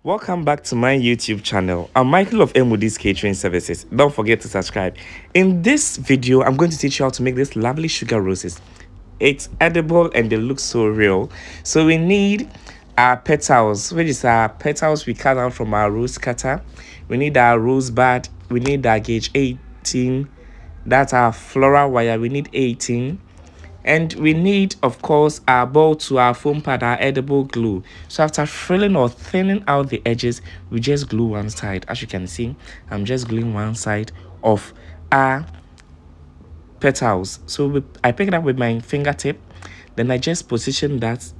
Welcome back to my YouTube channel. I'm Michael of M.O.D's Catering Services. Don't forget to subscribe. In this video, I'm going to teach you how to make this lovely sugar roses. It's edible and they look so real. So we need our petals, which is our petals we cut out from our rose cutter. We need our rose bud. We need our gauge 18. That's our floral wire. We need 18. And we need, of course, our bowl to our foam pad, our edible glue. So after filling or thinning out the edges, we just glue one side. As you can see, I'm just gluing one side of our petals. So I pick it up with my fingertip, then I just position that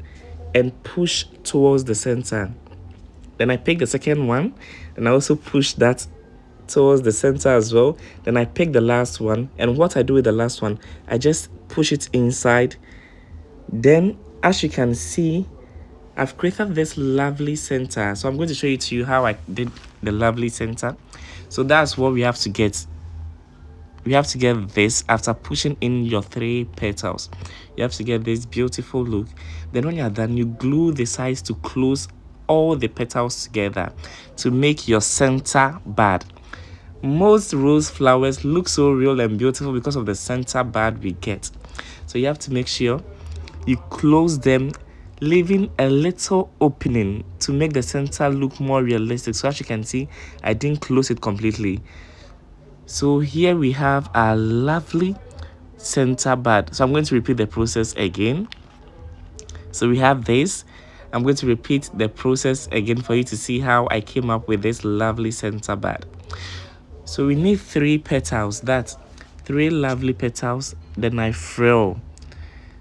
and push towards the center. Then I pick the second one, and I also push that towards the center as well. Then I pick the last one, and what I do with the last one, I just push it inside. Then, as you can see, I've created this lovely center. So I'm going to show you to you how I did the lovely center. So that's what we have to get. We have to get this after pushing in your 3 petals. You have to get this beautiful look. Then when you're done, you glue the sides to close all the petals together to make your center bud. Most rose flowers look so real and beautiful because of the center bud we get. So you have to make sure you close them, leaving a little opening to make the center look more realistic. So as you can see, I didn't close it completely. So here we have our lovely center bud. So I'm going to repeat the process again. So we have this. I'm going to repeat the process again for you to see how I came up with this lovely center bud. So we need 3 petals. That's 3 lovely petals. Then I frill.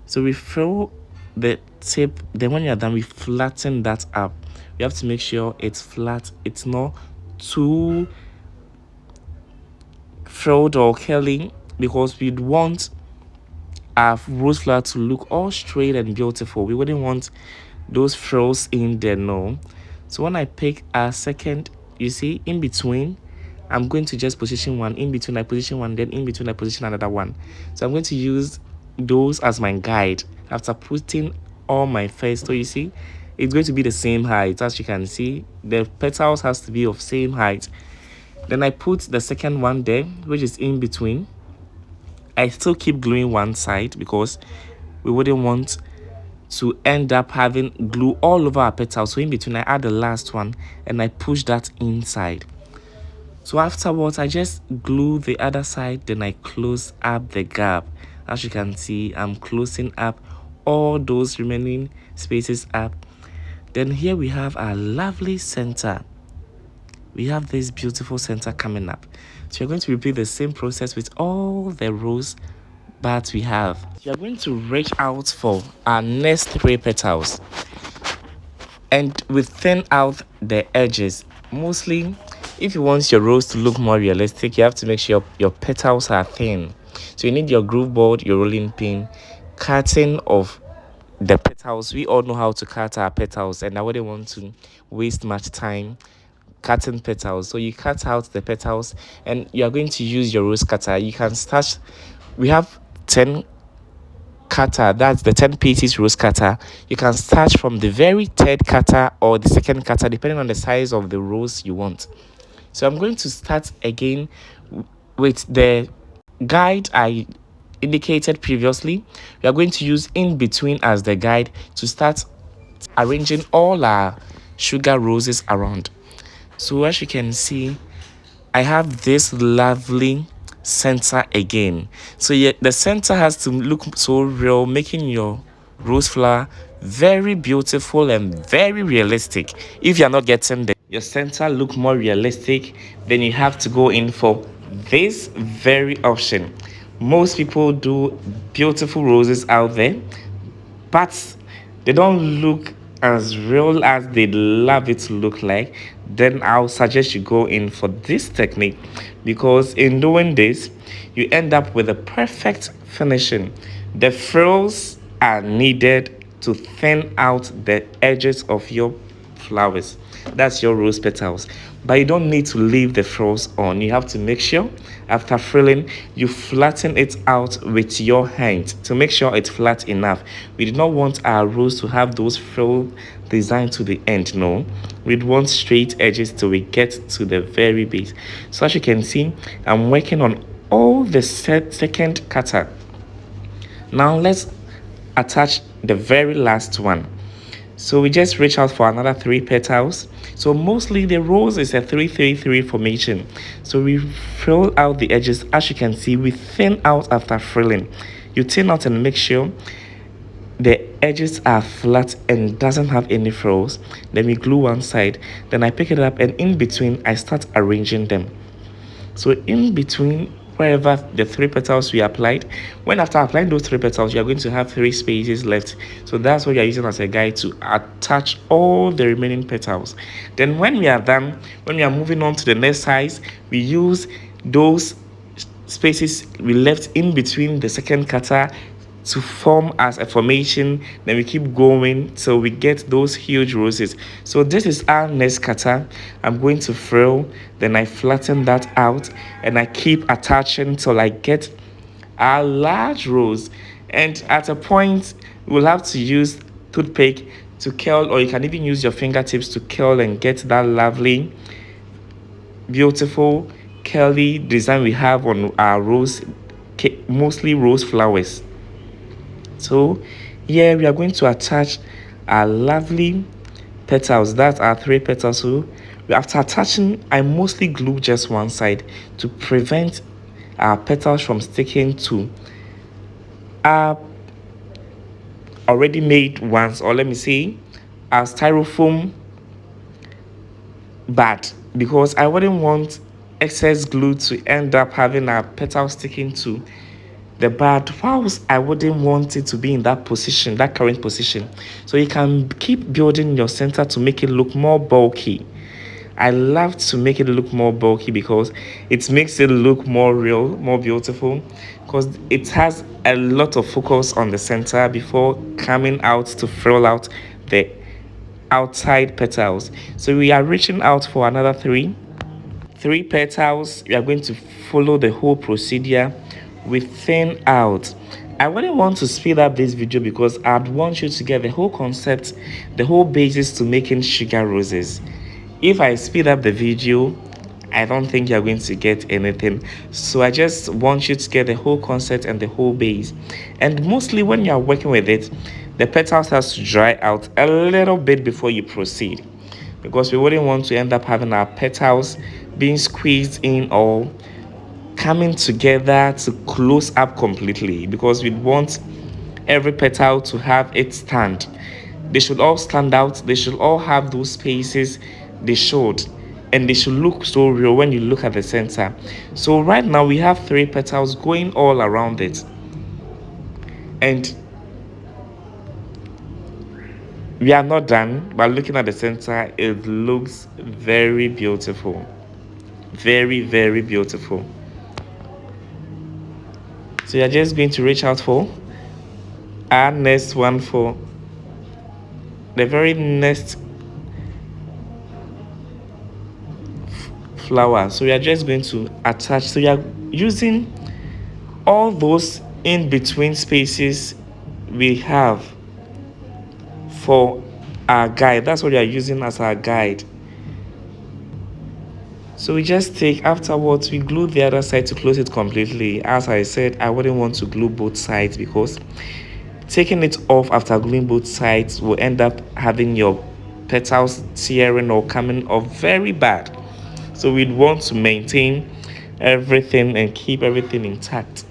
So we frill the tip. Then when you're done, we flatten that up. You have to make sure it's flat. It's not too frilled or curly, because we'd want our rose flower to look all straight and beautiful. We wouldn't want those frills in there, no. So when I pick a second, you see, in between, I'm going to just position one. In between, I position one. Then in between, I position another one. So I'm going to use those as my guide after putting all my first. So you see, it's going to be the same height. As you can see, the petals has to be of same height. Then I put the second one there, which is in between. I still keep gluing one side because we wouldn't want to end up having glue all over our petals. So in between, I add the last one and I push that inside. So afterwards, I just glue the other side, then I close up the gap. As you can see, I'm closing up all those remaining spaces up. Then here we have our lovely center. We have this beautiful center coming up. So you're going to repeat the same process with all the rows buds we have. You're going to reach out for our next 3 petals, and we thin out the edges. Mostly, if you want your rose to look more realistic, you have to make sure your petals are thin. So you need your groove board, your rolling pin, cutting of the petals. We all know how to cut our petals, and I wouldn't want to waste much time cutting petals. So you cut out the petals, and you are going to use your rose cutter. You can start. We have 10 cutter, that's the 10 pieces rose cutter. You can start from the very third cutter or the second cutter, depending on the size of the rose you want. So I'm going to start again with the guide I indicated previously. We are going to use in between as the guide to start arranging all our sugar roses around. So as you can see, I have this lovely center again. So yeah, the center has to look so real, making your rose flower very beautiful and very realistic. If you're not getting your center look more realistic, then you have to go in for this very option. Most people do beautiful roses out there, but they don't look as real as they'd love it to look like. Then I'll suggest you go in for this technique, because in doing this, you end up with a perfect finishing. The frills are needed to thin out the edges of your flowers. That's your rose petals. But you don't need to leave the frills on. You have to make sure after frilling, you flatten it out with your hand to make sure it's flat enough. We do not want our rose to have those frill design to the end. No, we'd want straight edges till we get to the very base. So as you can see, I'm working on all the second cutter. Now let's attach the very last one. So we just reach out for another 3 petals. So mostly the rose is a 3-3-3 formation. So we frill out the edges. As you can see, we thin out after frilling. You thin out and make sure the edges are flat and doesn't have any frills. Then we glue one side. Then I pick it up, and in between I start arranging them. So in between wherever the 3 petals we applied, when after applying those 3 petals, you are going to have 3 spaces left. So that's what you are using as a guide to attach all the remaining petals. Then when we are done, when we are moving on to the next size, we use those spaces we left in between the second cutter to form as a formation. Then we keep going till we get those huge roses. So this is our next cutter. I'm going to frill, then I flatten that out, and I keep attaching till I get our large rose. And at a point, we'll have to use toothpick to curl, or you can even use your fingertips to curl and get that lovely, beautiful curly design we have on our rose, mostly rose flowers. So here we are going to attach our lovely petals. That's our 3 petals. So after attaching, I mostly glue just one side to prevent our petals from sticking to our already made ones, or let me say our styrofoam bud, because I wouldn't want excess glue to end up having our petals sticking to the bud, whilst I wouldn't want it to be in that position, that current position. So you can keep building your center to make it look more bulky. I love to make it look more bulky because it makes it look more real, more beautiful, because it has a lot of focus on the center before coming out to frill out the outside petals. So we are reaching out for another 3 petals. We are going to follow the whole procedure with thin out. I wouldn't want to speed up this video because I'd want you to get the whole concept, the whole basis to making sugar roses. If I speed up the video, I don't think you're going to get anything. So I just want you to get the whole concept and the whole base. And mostly when you're working with it, the petals has to dry out a little bit before you proceed, because we wouldn't want to end up having our petals being squeezed in or coming together to close up completely, because we want every petal to have its stand. They should all stand out. They should all have those spaces they should, and they should look so real when you look at the center. So right now we have 3 petals going all around it, and we are not done. But looking at the center, it looks very beautiful, very, very beautiful. So you're just going to reach out for our next one, for the very next flower. So we are just going to attach. So you are using all those in between spaces we have for our guide. That's what we are using as our guide. So we just take, afterwards we glue the other side to close it completely. As I said, I wouldn't want to glue both sides because taking it off after gluing both sides will end up having your petals tearing or coming off very bad. So we'd want to maintain everything and keep everything intact.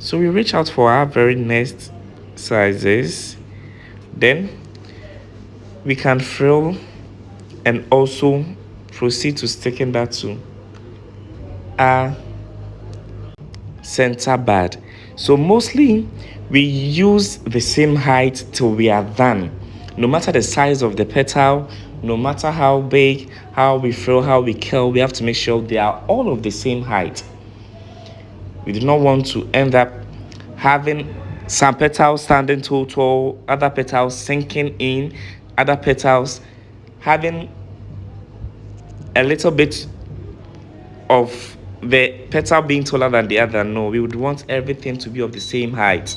So we reach out for our very next sizes. Then we can frill and also proceed to sticking that to our center bud. So mostly we use the same height till we are done. No matter the size of the petal, no matter how big, how we frill, how we curl, we have to make sure they are all of the same height. We do not want to end up having some petals standing too tall, other petals sinking in, other petals having a little bit of the petal being taller than the other. No, we would want everything to be of the same height.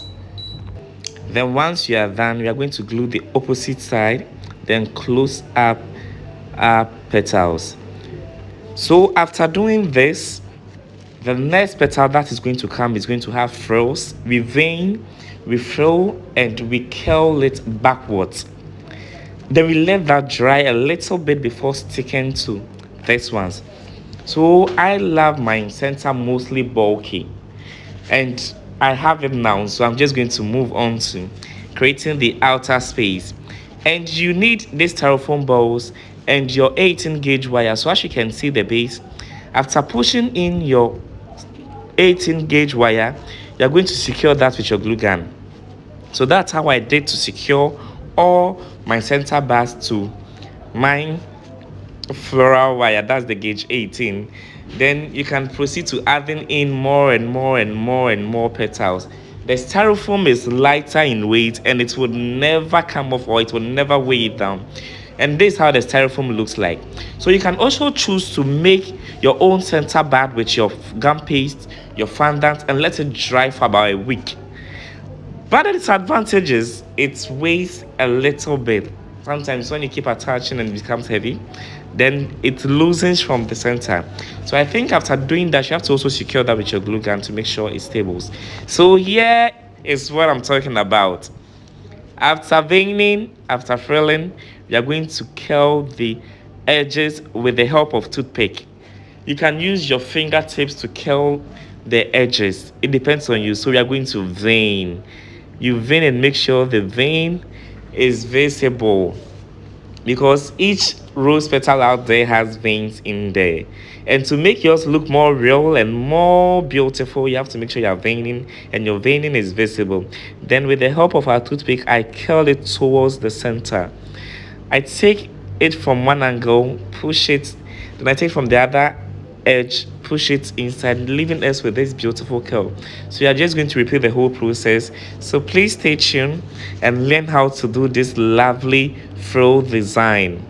Then once you are done, we are going to glue the opposite side, then close up our petals. So after doing this, the next petal that is going to come is going to have frills. We vein, we frill, and we curl it backwards. Then we let that dry a little bit before sticking to this ones. So I love my center mostly bulky, and I have it now. So I'm just going to move on to creating the outer space. And you need these styrofoam balls and your 18 gauge wire. So as you can see the base, after pushing in your 18 gauge wire, you're going to secure that with your glue gun. So that's how I did to secure all my center bars to my floral wire. That's the gauge 18. Then you can proceed to adding in more and more and more and more petals. The styrofoam is lighter in weight and it would never come off, or it will never weigh it down. And this is how the styrofoam looks like. So you can also choose to make your own center bar with your gum paste, your fondant, and let it dry for about a week. But its advantages, it weighs a little bit. Sometimes when you keep attaching and it becomes heavy, then it loosens from the center. So I think after doing that, you have to also secure that with your glue gun to make sure it stables. So here is what I'm talking about. After veining, after frilling, we are going to curl the edges with the help of toothpick. You can use your fingertips to curl the edges. It depends on you. So we are going to vein. You vein and make sure the vein is visible, because each rose petal out there has veins in there. And to make yours look more real and more beautiful, you have to make sure you're veining and your veining is visible. Then with the help of our toothpick, I curl it towards the center. I take it from one angle, push it, then I take from the other edge, push it inside, leaving us with this beautiful curl. So you are just going to repeat the whole process. So please stay tuned and learn how to do this lovely frill design.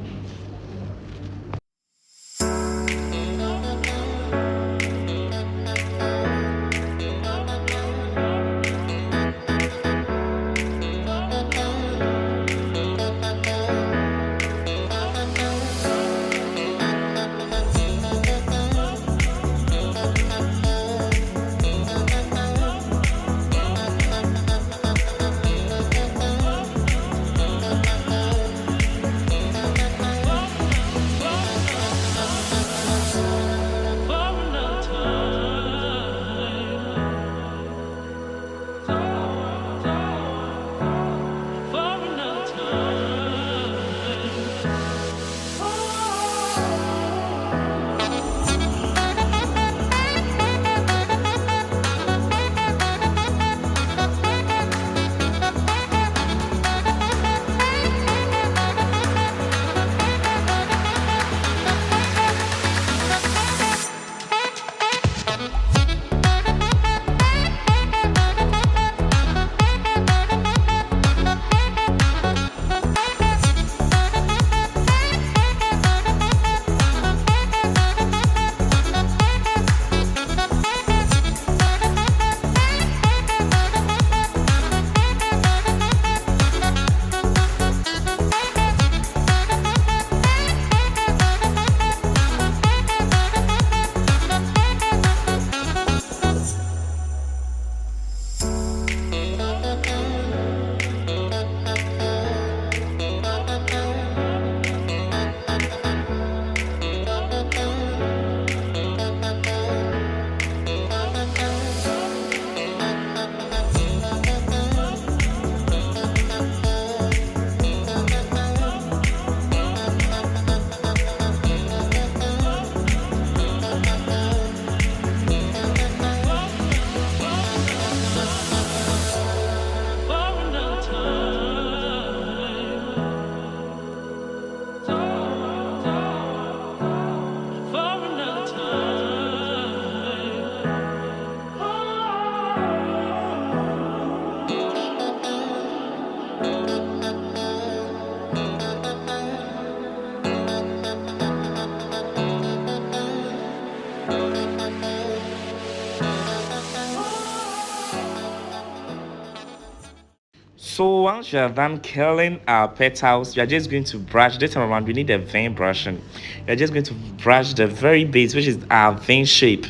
So once you are done curling our petals, you are just going to brush. This time around, we need a vein brushing. You are just going to brush the very base, which is our vein shape.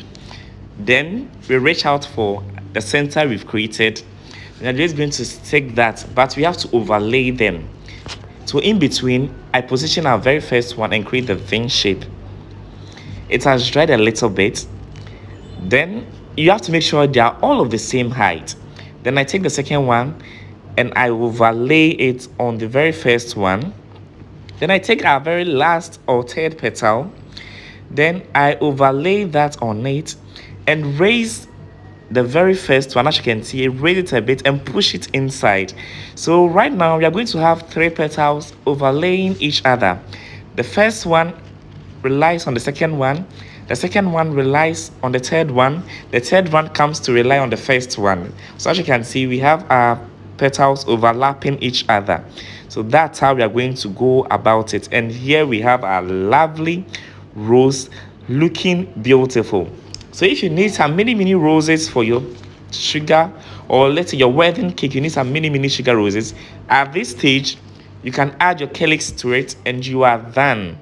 Then we reach out for the center we've created. We are just going to stick that, but we have to overlay them. So in between, I position our very first one and create the vein shape. It has dried a little bit. Then you have to make sure they are all of the same height. Then I take the second one and I overlay it on the very first one. Then I take our very last or third petal. Then I overlay that on it and raise the very first one. As you can see, raise it a bit and push it inside. So right now we are going to have 3 petals overlaying each other. The first one relies on the second one. The second one relies on the third one. The third one comes to rely on the first one. So as you can see, we have our petals overlapping each other. So that's how we are going to go about it. And here we have our lovely rose looking beautiful. So if you need some mini roses for your sugar, or let's say your wedding cake, you need some mini sugar roses. At this stage, you can add your calyx to it and you are done.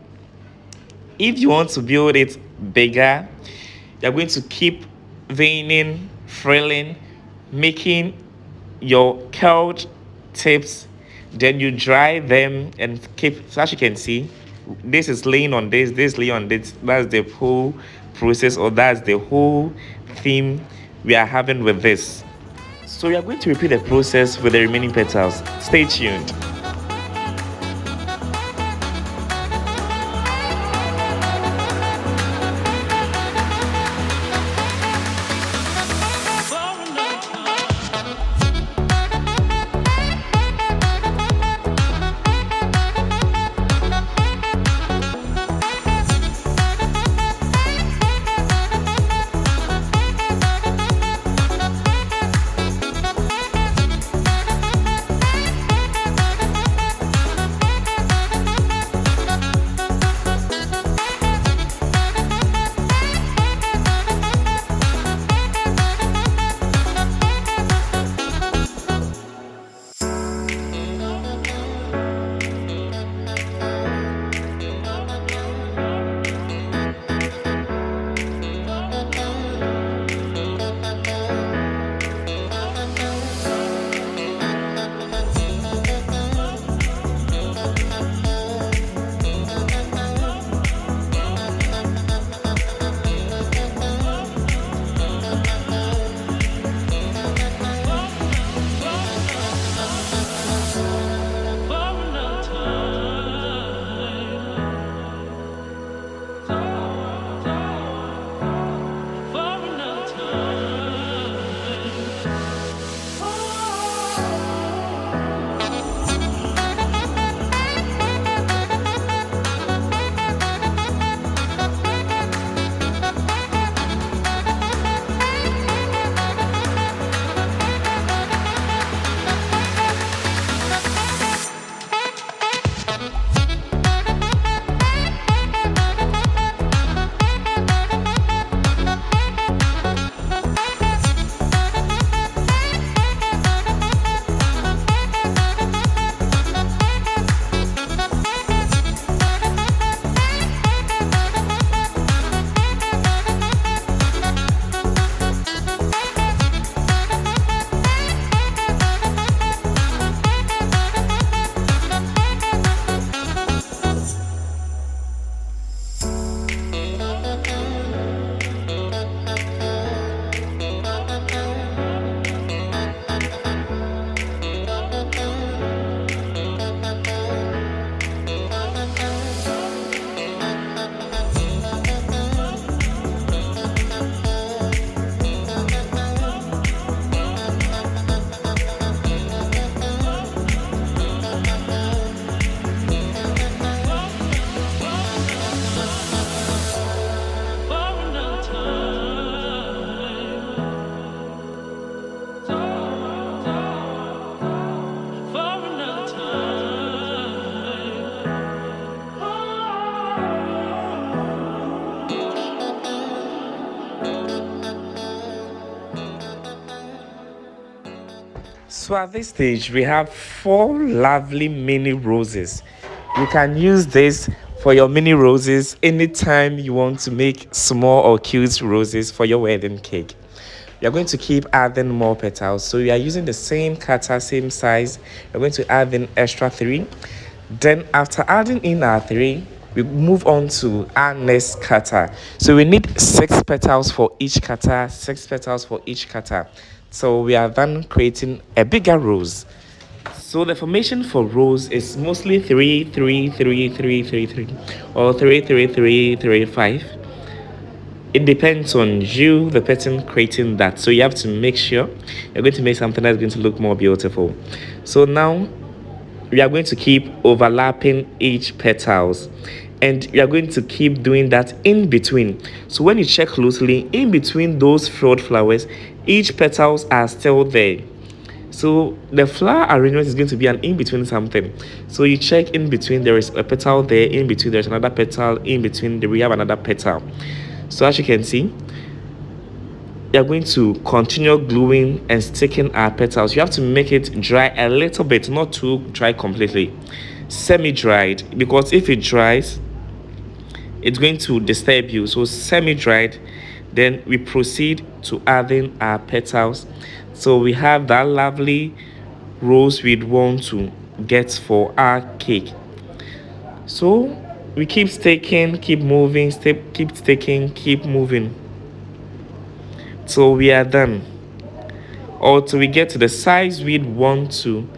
If you want to build it bigger, you're going to keep veining, frilling, making your curled tips. Then you dry them and keep. So as you can see, this is laying on this laying on this. That's the whole process, or that's the whole theme we are having with this. So we are going to repeat the process with the remaining petals. Stay tuned. So at this stage, we have 4 lovely mini roses. You can use this for your mini roses anytime you want to make small or cute roses for your wedding cake. You're going to keep adding more petals. So we are using the same cutter, same size. We're going to add in extra 3. Then after adding in our 3, we move on to our next cutter. So we need 6 petals for each cutter, 6 petals for each cutter. So we are then creating a bigger rose. So the formation for rose is mostly 3, 3, 3, 3, 3, 3, or 3, 3, 3, 3, 5. It depends on you, the person creating that. So you have to make sure you're going to make something that's going to look more beautiful. So now we are going to keep overlapping each petals, and we are going to keep doing that in between. So when you check closely, in between those frilled flowers, each petals are still there. So the flower arrangement is going to be an in between something. So you check in between, there is a petal there, in between there's another petal, in between we have another petal. So as you can see, we are going to continue gluing and sticking our petals. You have to make it dry a little bit, not too dry completely, semi-dried, because if it dries, it's going to disturb you. So semi-dried, then we proceed to adding our petals. So we have that lovely rose we'd want to get for our cake. So we keep sticking, keep moving, keep sticking, keep moving. So we are done. Or till we get to the size we'd want to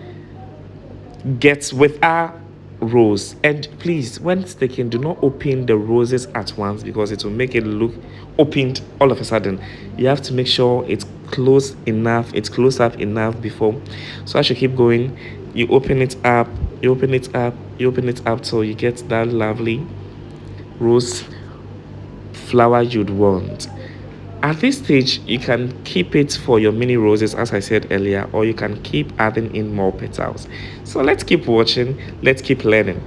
get with our rose. And please, when sticking, do not open the roses at once, because it will make it look opened all of a sudden. You have to make sure it's close enough, it's close up enough before. So as you keep going, you open it up, you open it up, you open it up till you get that lovely rose flower you'd want. At this stage, you can keep it for your mini roses, as I said earlier, or you can keep adding in more petals. So let's keep watching, let's keep learning.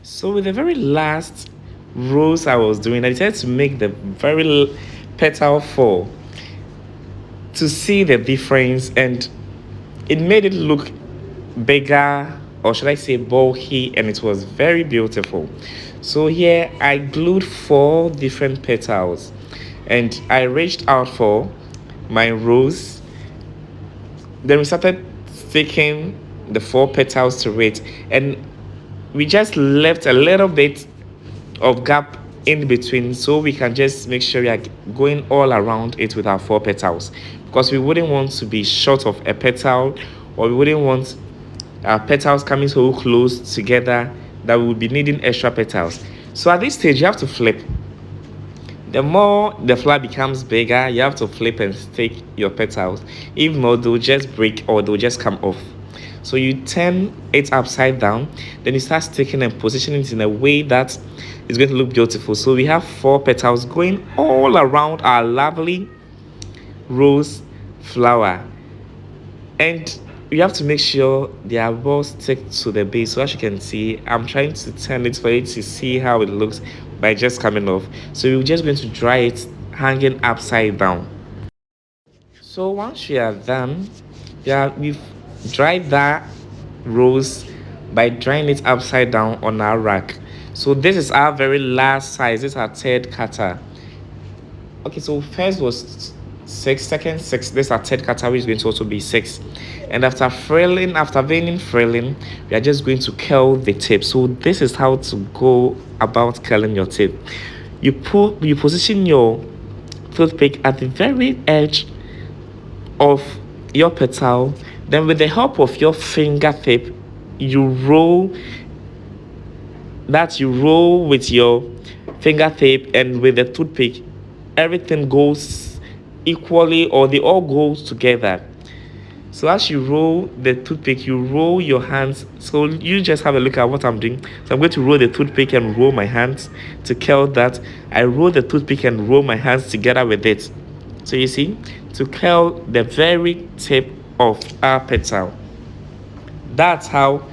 So with the very last rose I was doing, I decided to make the very petal fall to see the difference, and it made it look bigger, or should I say bulky, and it was very beautiful. So here I glued 4 different petals, and I reached out for my rose. Then we started sticking the 4 petals to it, and we just left a little bit of gap in between, so we can just make sure we are going all around it with our 4 petals, because we wouldn't want to be short of a petal, or we wouldn't want our petals coming so close together that we would be needing extra petals. So at this stage, you have to flip. The more the flower becomes bigger, you have to flip and stick your petals. If not, they'll just break or they'll just come off. So you turn it upside down, then you start sticking and positioning it in a way that is going to look beautiful. So we have 4 petals going all around our lovely rose flower. And you have to make sure they are well stick to the base. So as you can see, I'm trying to turn it for you to see how it looks by just coming off. So we're just going to dry it hanging upside down. So once we are done, yeah, we've dried that rose by drying it upside down on our rack. So this is our very last size. This is our third cutter. Okay, so first was 6, second 6. This our third cutter, which is going to also be 6. And after frilling, after veining frilling, we are just going to curl the tip. So this is how to go about curling your tip. You position your toothpick at the very edge of your petal. Then with the help of your finger tip, you roll with your finger tape, and with the toothpick everything goes equally, or they all go together. So as you roll the toothpick, you roll your hands. So you just have a look at what I'm doing. So I'm going to roll the toothpick and roll my hands to curl that. I roll the toothpick and roll my hands together with it. So you see, to curl the very tip of our petal. That's how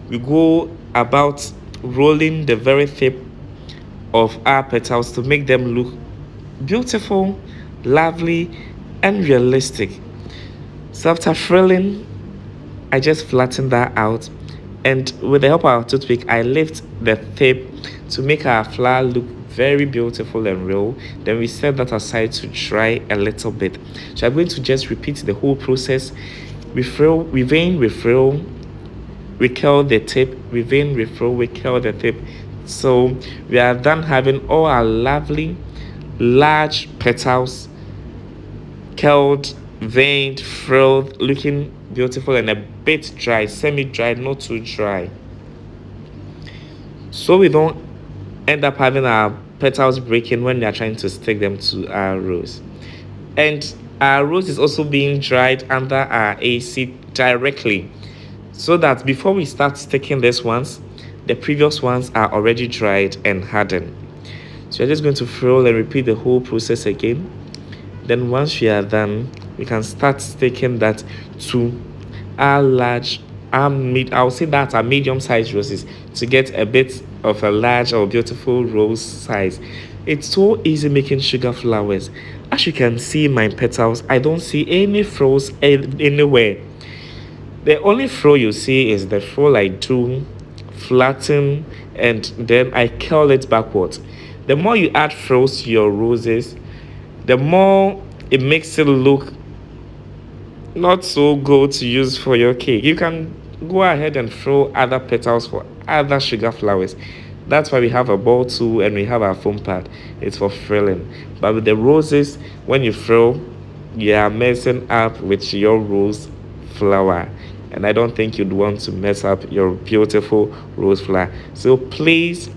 we go about rolling the very tip of our petals to make them look beautiful, lovely, and realistic. So after frilling, I just flatten that out, and with the help of our toothpick, I lift the tip to make our flower look very beautiful and real. Then we set that aside to dry a little bit. So I'm going to just repeat the whole process. We frill, we vein, we frill, we curl the tip, we vein, we frill, we curl the tip. So we are done having all our lovely large petals curled, veined, frilled, looking beautiful and a bit dry, semi-dry, not too dry. So we don't end up having our petals breaking when we are trying to stick them to our rose. And our rose is also being dried under our AC directly, so that before we start sticking these ones, the previous ones are already dried and hardened. So we're just going to frill and repeat the whole process again. Then once we are done, we can start sticking that to our large, I'll say that our medium-sized roses to get a bit of a large or beautiful rose size. It's so easy making sugar flowers. As you can see my petals, I don't see any frills anywhere. The only frill you see is the frill I do flatten and then I curl it backwards. The more you add frills to your roses, the more it makes it look not so good to use for your cake. You can go ahead and throw other petals for other sugar flowers. That's why we have a ball tool and we have our foam pad. It's for frilling. But with the roses, when you frill, you are messing up with your rose flower. And I don't think you'd want to mess up your beautiful rose flower. So please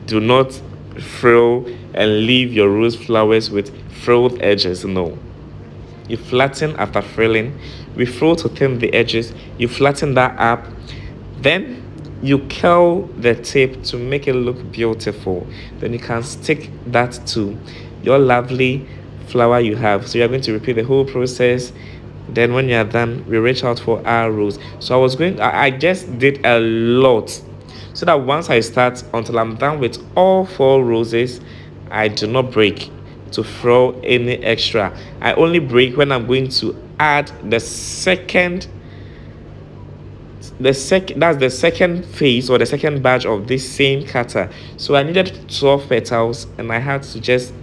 do not frill and leave your rose flowers with frilled edges. No. You flatten after frilling. We frill to thin the edges. You flatten that up. Then you curl the tip to make it look beautiful. Then you can stick that to your lovely flower you have. So you're going to repeat the whole process. Then when you're done, we reach out for our rose. So I just did a lot, so that once I start until I'm done with all 4 roses, I do not break to throw any extra. I only break when I'm going to add that's the second phase or the second batch of this same cutter. So I needed 12 petals and I had to just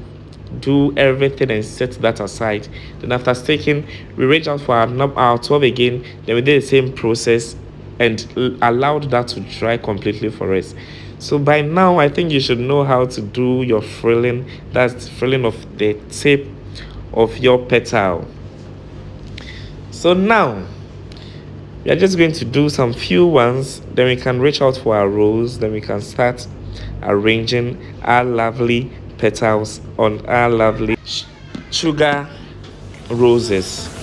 do everything and set that aside. Then after sticking, we reached out for our 12 again. Then we did the same process and allowed that to dry completely for us. So by now I think you should know how to do your frilling. That's frilling of the tip of your petal. So now we are just going to do some few ones, then we can reach out for our rose, then we can start arranging our lovely petals on our lovely sugar roses.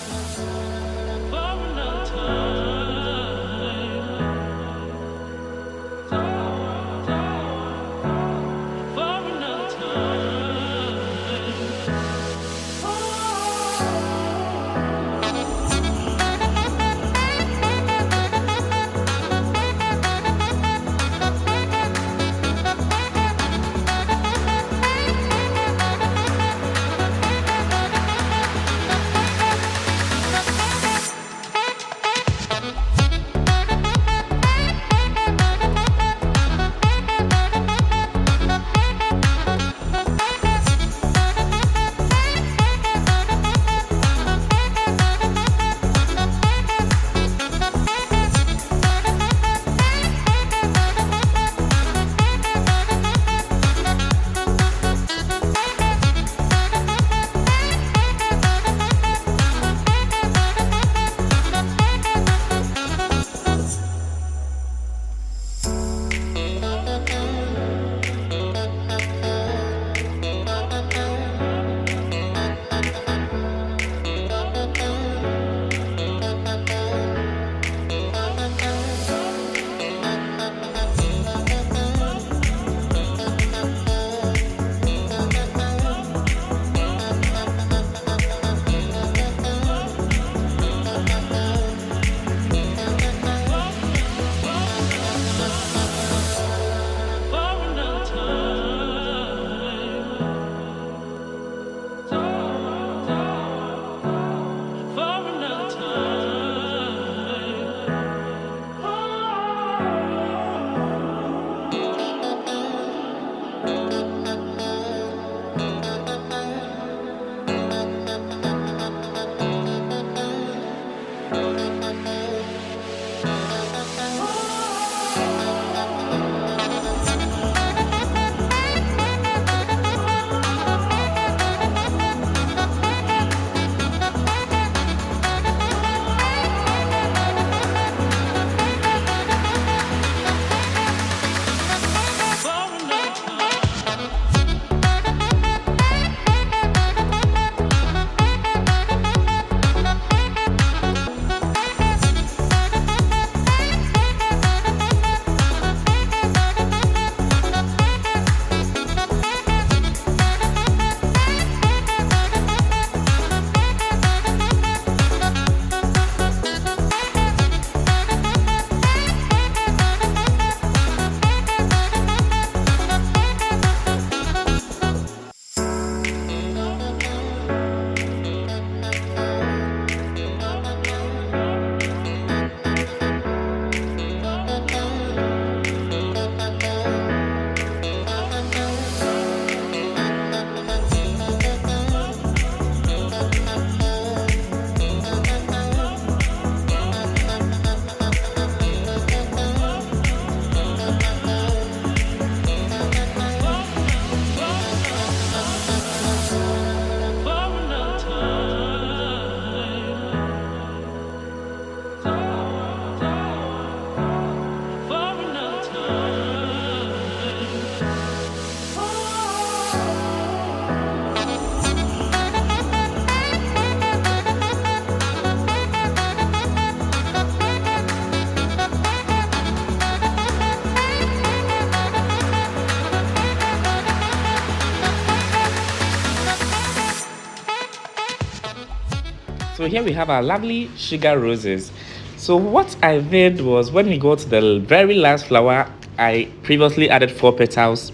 So here we have our lovely sugar roses. So what I did was, when we got to the very last flower, I previously added 4 petals.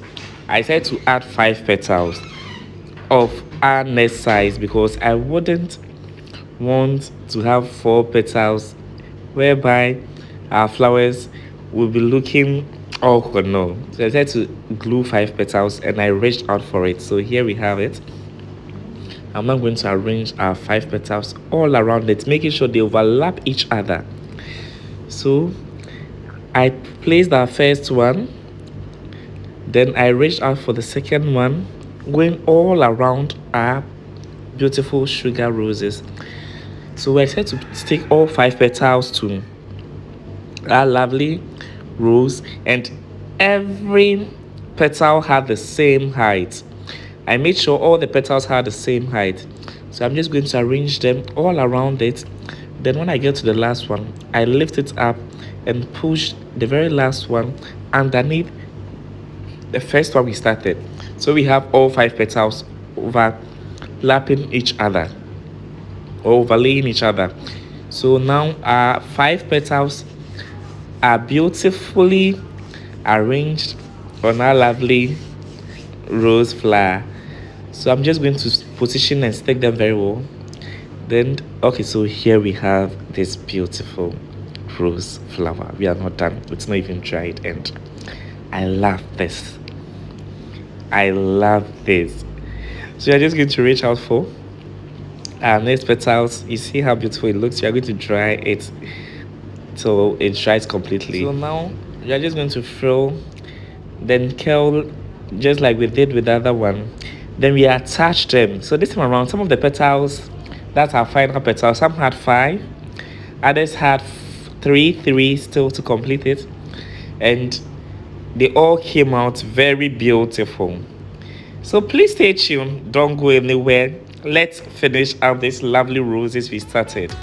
I said to add 5 petals of our next size, because I wouldn't want to have 4 petals whereby our flowers will be looking awkward. No, so I said to glue 5 petals, and I reached out for it. So here we have it. I'm now going to arrange our 5 petals all around it, making sure they overlap each other. So I placed our first one, then I reached out for the second one, going all around our beautiful sugar roses. So we're set to stick all 5 petals to our lovely rose, and every petal had the same height. I made sure all the petals had the same height. So I'm just going to arrange them all around it. Then when I get to the last one, I lift it up and push the very last one underneath the first one we started. So we have all 5 petals overlapping each other, or overlaying each other. So now our 5 petals are beautifully arranged on our lovely rose flower. So I'm just going to position and stick them very well. Then okay, so here we have this beautiful rose flower. We are not done, it's not even dried, and I love this. I love this. So you're just going to reach out for our next petals. You see how beautiful it looks. You're going to dry it till it dries completely. So now you're just going to fill, then curl, just like we did with the other one. Then we attach them. So this time around, some of the petals, that's our final petals, some had 5, others had 3 still to complete it, and they all came out very beautiful. So please stay tuned, don't go anywhere. Let's finish up these lovely roses we started.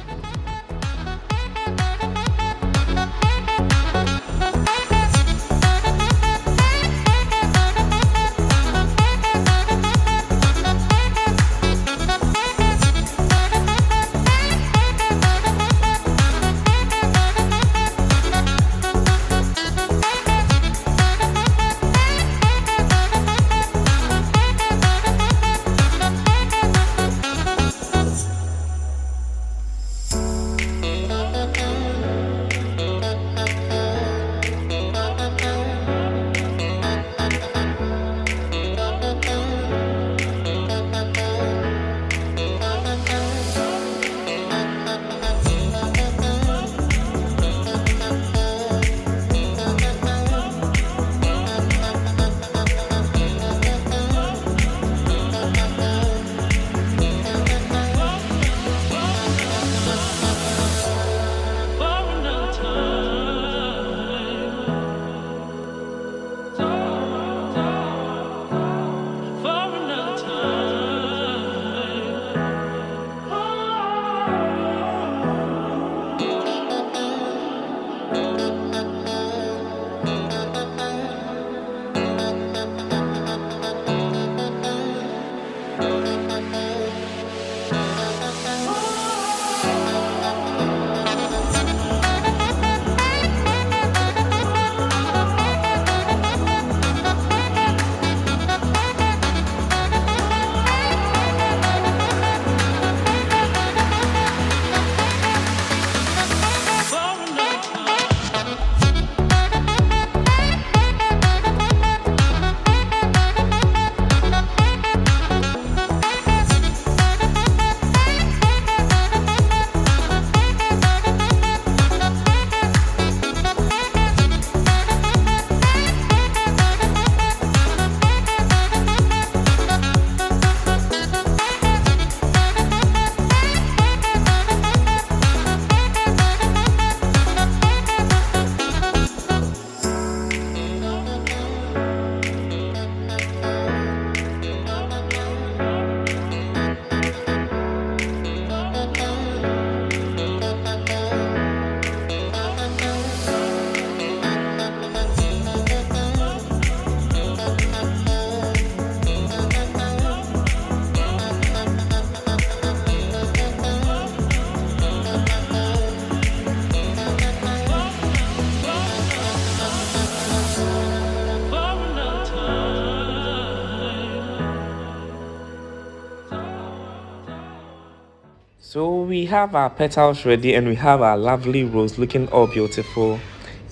So we have our petals ready and we have our lovely rose looking all beautiful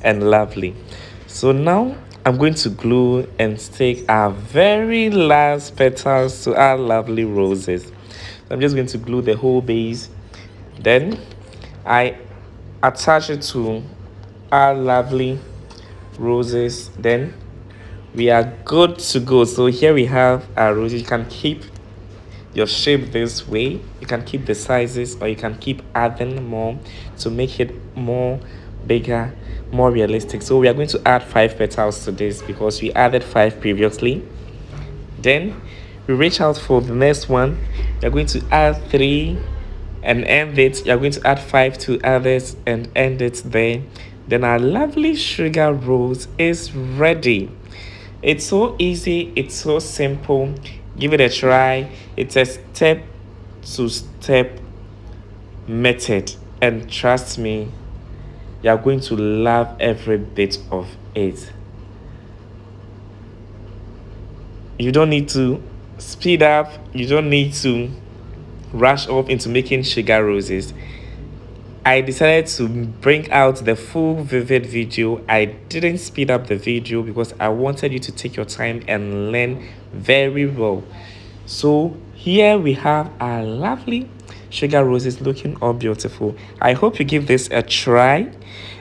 and lovely. So now I'm going to glue and stick our very last petals to our lovely roses. So I'm just going to glue the whole base. Then I attach it to our lovely roses. Then we are good to go. So here we have our roses. You can keep your shape this way. You can keep the sizes or you can keep adding more to make it more bigger, more realistic. So we are going to add 5 petals to this because we added 5 previously. Then we reach out for the next one. You're going to add 3 and end it. You're going to add 5 to others and end it there. Then our lovely sugar rose is ready. It's so easy, it's so simple. Give it a try. It's a step to step method, and trust me, you're going to love every bit of it. You don't need to speed up, you don't need to rush off into making sugar roses. I decided to bring out the full vivid video. I didn't speed up the video because I wanted you to take your time and learn very well. So here we have our lovely sugar roses looking all beautiful. I hope you give this a try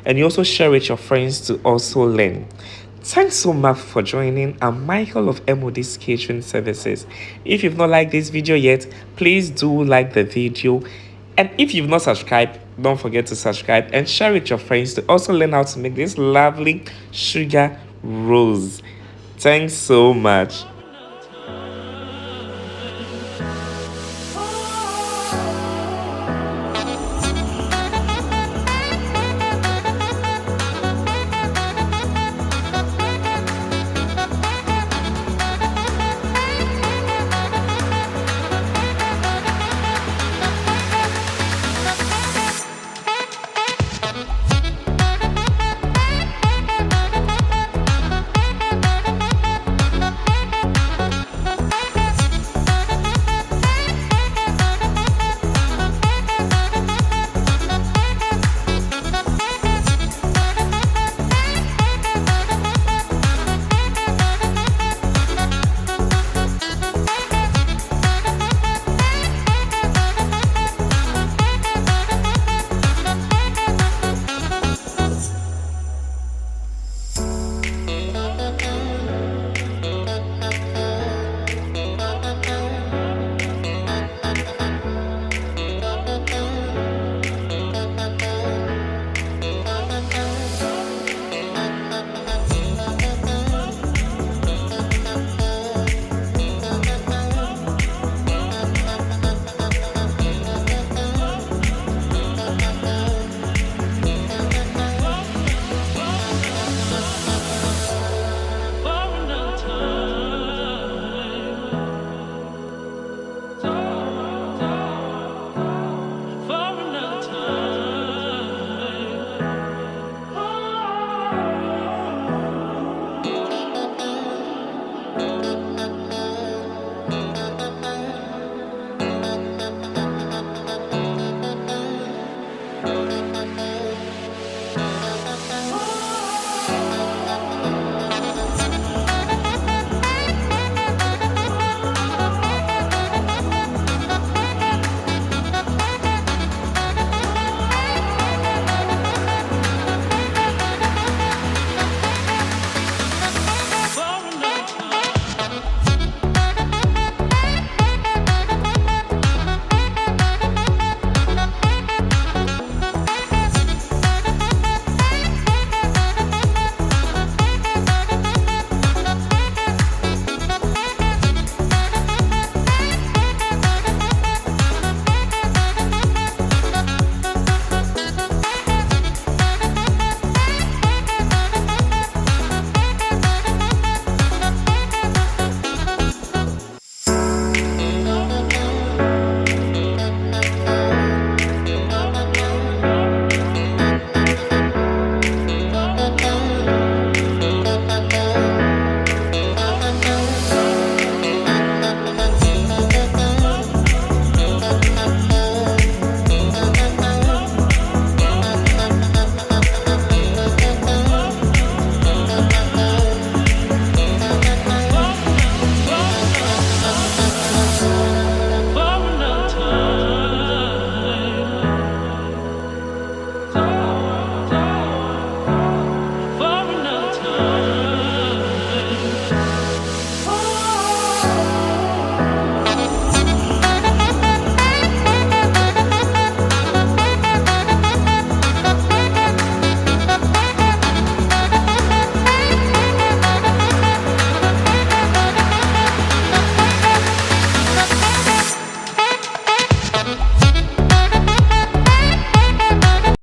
and you also share with your friends to also learn. Thanks so much for joining. I'm Michael of M.O.D Catering Services. If you've not liked this video yet, please do like the video. And if you've not subscribed, don't forget to subscribe and share with your friends to also learn how to make this lovely sugar rose. Thanks so much.